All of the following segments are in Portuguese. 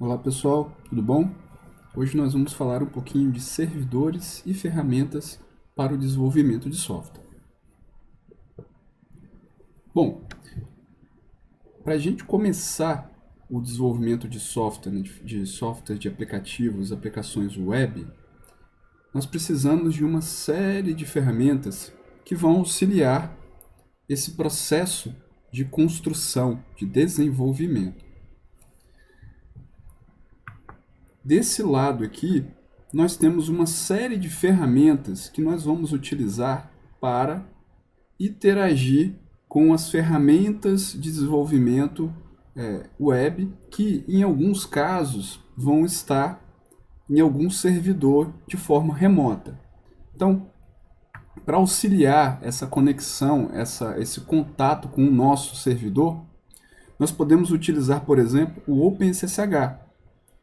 Olá pessoal, tudo bom? Hoje nós vamos falar um pouquinho de servidores e ferramentas para o desenvolvimento de software. Bom, para a gente começar o desenvolvimento de software, de aplicativos, aplicações web, nós precisamos de uma série de ferramentas que vão auxiliar esse processo de construção, de desenvolvimento. Desse lado aqui, nós temos uma série de ferramentas que nós vamos utilizar para interagir com as ferramentas de desenvolvimento web, que em alguns casos vão estar em algum servidor de forma remota. Então, para auxiliar essa conexão, esse contato com o nosso servidor, nós podemos utilizar, por exemplo, o OpenSSH,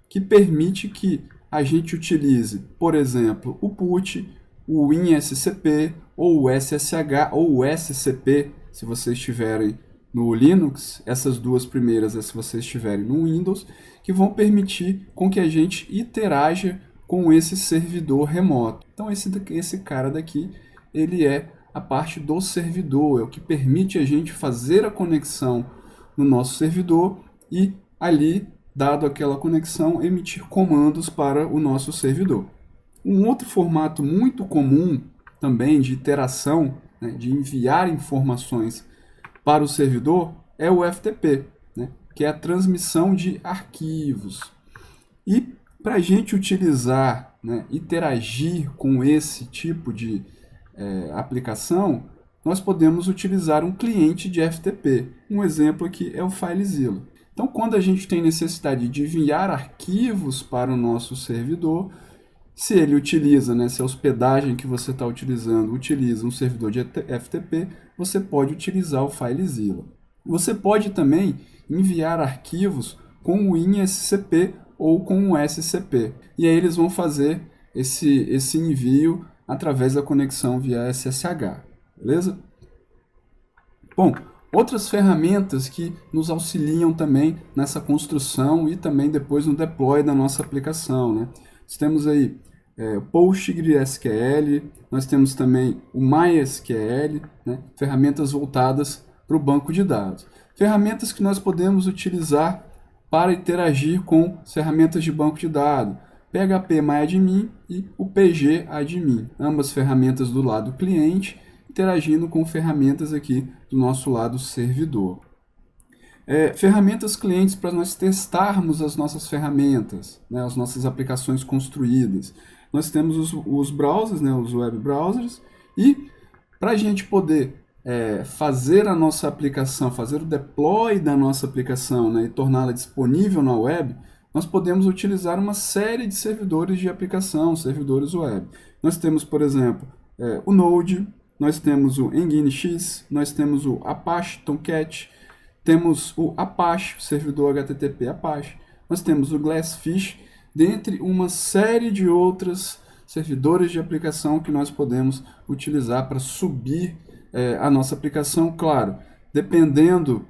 que permite que a gente utilize, por exemplo, o PUT, o WinSCP, ou o SSH, ou o SCP, se vocês estiverem no Linux, essas duas primeiras se vocês estiverem no Windows, que vão permitir com que a gente interaja com esse servidor remoto. Então esse cara daqui, ele é a parte do servidor, é o que permite a gente fazer a conexão no nosso servidor e ali, dado aquela conexão, emitir comandos para o nosso servidor. Um outro formato muito comum também de interação, né, de enviar informações para o servidor, é o FTP, né, que é a transmissão de arquivos. E para a gente utilizar, né, interagir com esse tipo de aplicação, nós podemos utilizar um cliente de FTP. Um exemplo aqui é o FileZilla. Então, quando a gente tem necessidade de enviar arquivos para o nosso servidor, se ele utiliza, né, se a hospedagem que você está utilizando utiliza um servidor de FTP, você pode utilizar o FileZilla. Você pode também enviar arquivos com o WinSCP ou com o SCP. E aí eles vão fazer esse envio através da conexão via SSH. Beleza? Bom, outras ferramentas que nos auxiliam também nessa construção e também depois no deploy da nossa aplicação, né? Nós temos aí o PostgreSQL, nós temos também o MySQL, né? Ferramentas voltadas para o banco de dados. Ferramentas que nós podemos utilizar para interagir com ferramentas de banco de dados, PHPMyAdmin e o PGAdmin, ambas ferramentas do lado cliente, interagindo com ferramentas aqui do nosso lado servidor. Ferramentas clientes para nós testarmos as nossas ferramentas, né, as nossas aplicações construídas. Nós temos os browsers, né, os web browsers, e para a gente poder fazer a nossa aplicação, fazer o deploy da nossa aplicação, né, e torná-la disponível na web, nós podemos utilizar uma série de servidores de aplicação, servidores web. Nós temos, por exemplo, o Node, nós temos o Nginx, nós temos o Apache Tomcat, temos o Apache, o servidor HTTP Apache, nós temos o Glassfish, dentre uma série de outros servidores de aplicação que nós podemos utilizar para subir a nossa aplicação. Claro, dependendo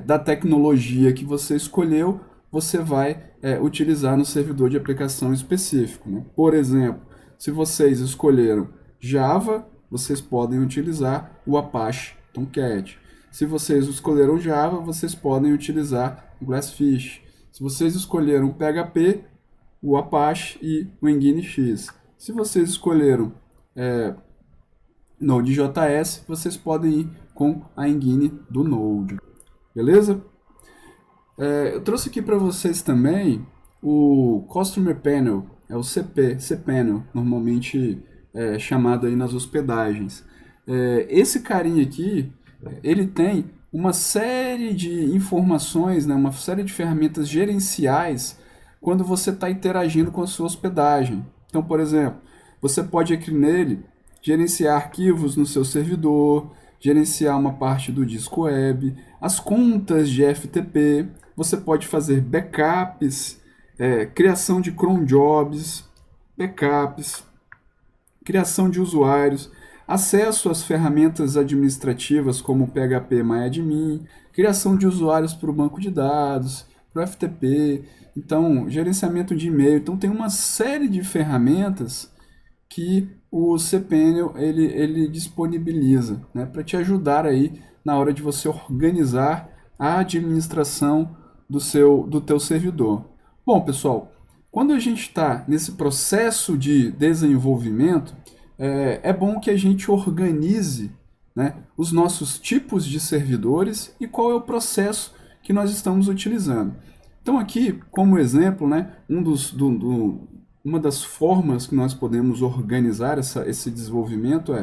da tecnologia que você escolheu, você vai utilizar no servidor de aplicação específico, né? Por exemplo, se vocês escolheram Java, vocês podem utilizar o Apache Tomcat. Se vocês escolheram Java, vocês podem utilizar o Glassfish. Se vocês escolheram PHP, o Apache e o Nginx. Se vocês escolheram Node.js, vocês podem ir com a engine do Node. Beleza? Eu trouxe aqui para vocês também o Customer Panel, é o cPanel, normalmente chamado aí nas hospedagens. Esse carinha aqui, ele tem uma série de informações, né, uma série de ferramentas gerenciais quando você está interagindo com a sua hospedagem. Então, por exemplo, você pode aqui nele gerenciar arquivos no seu servidor, gerenciar uma parte do disco web, as contas de FTP, você pode fazer backups, criação de cron jobs, backups, criação de usuários, acesso às ferramentas administrativas como o PHPMyAdmin, criação de usuários para o banco de dados, para o FTP, então gerenciamento de e-mail. Então tem uma série de ferramentas que o cPanel ele disponibiliza, né, para te ajudar aí na hora de você organizar a administração do teu servidor. Bom, pessoal, quando a gente está nesse processo de desenvolvimento, é bom que a gente organize, né, os nossos tipos de servidores e qual é o processo que nós estamos utilizando. Então aqui, como exemplo, né, uma das formas que nós podemos organizar esse desenvolvimento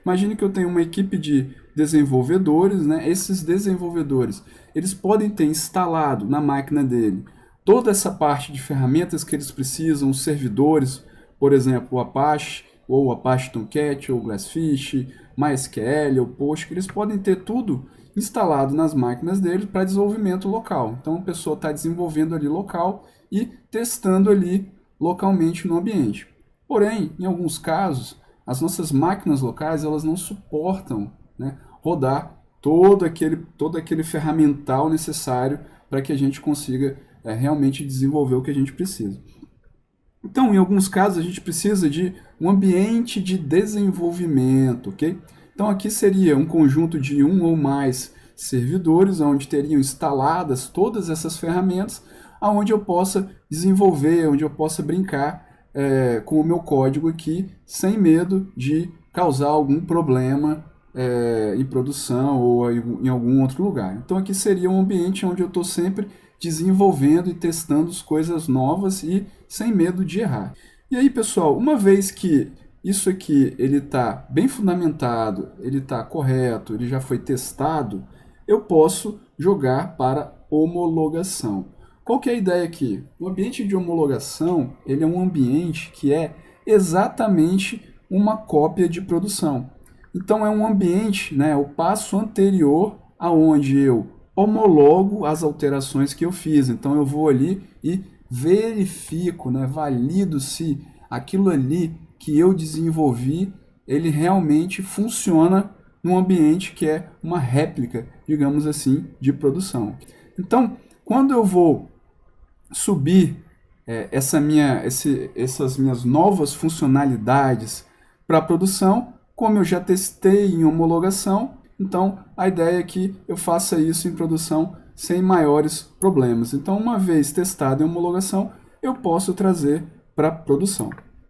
imagine que eu tenho uma equipe de desenvolvedores, né? Esses desenvolvedores, eles podem ter instalado na máquina dele toda essa parte de ferramentas que eles precisam, os servidores, por exemplo, o Apache, ou o Apache Tomcat, ou o Glassfish, MySQL, ou Postgre, eles podem ter tudo instalado nas máquinas deles para desenvolvimento local. Então a pessoa está desenvolvendo ali local e testando ali localmente no ambiente. Porém, em alguns casos, as nossas máquinas locais elas não suportam, né, rodar todo aquele ferramental necessário para que a gente consiga realmente desenvolver o que a gente precisa. Então, em alguns casos, a gente precisa de um ambiente de desenvolvimento, ok? Então, aqui seria um conjunto de um ou mais servidores, onde teriam instaladas todas essas ferramentas, onde eu possa desenvolver, onde eu possa brincar com o meu código aqui, sem medo de causar algum problema em produção ou em algum outro lugar. Então, aqui seria um ambiente onde eu estou sempre desenvolvendo e testando as coisas novas e sem medo de errar. E aí, pessoal, uma vez que isso aqui ele está bem fundamentado, ele está correto, ele já foi testado, eu posso jogar para homologação. Qual que é a ideia aqui? O ambiente de homologação ele é um ambiente que é exatamente uma cópia de produção. Então é um ambiente, né, o passo anterior aonde eu homologo as alterações que eu fiz. Então eu vou ali e verifico, né, valido se aquilo ali que eu desenvolvi, ele realmente funciona num ambiente que é uma réplica, digamos assim, de produção. Então, quando eu vou subir essas minhas novas funcionalidades para a produção, como eu já testei em homologação, então a ideia é que eu faça isso em produção sem maiores problemas. Então, uma vez testado em homologação, eu posso trazer para produção.